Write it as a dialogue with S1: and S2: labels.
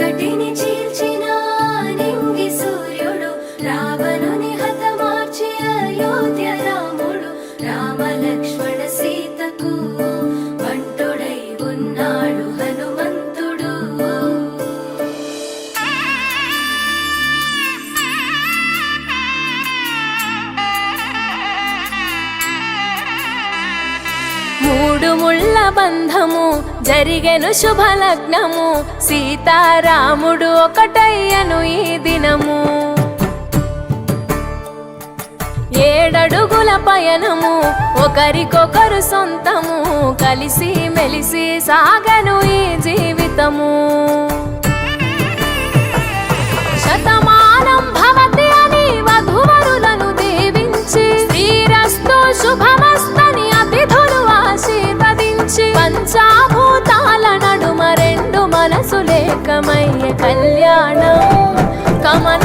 S1: చీకటిని చీల్చిన నింగి సూర్యుడు రావణుని హతమార్చి అయోధ్య రాముడు రామ లక్ష్మణ సీతకు బంటుడై ఉన్నాడు హనుమంతుడు. మూడు ముళ్ళ బంధము జరిగెను శుభలగ్నము సీతారాముడు ఒకటయ్యను ఈ దినము. 7 అడుగుల పయనము ఒకరికొకరు సొంతము కలిసి మెలిసి సాగను ఈ జీవితము. శతమానం భవతి అని వధువరులను దీవించి శ్రీరస్తు శుభమస్తని అతిథులు ఆశీర్వదించి పంచాభూతాల నడుమ 2 మనసులేకమయ్యే కళ్యాణం కమన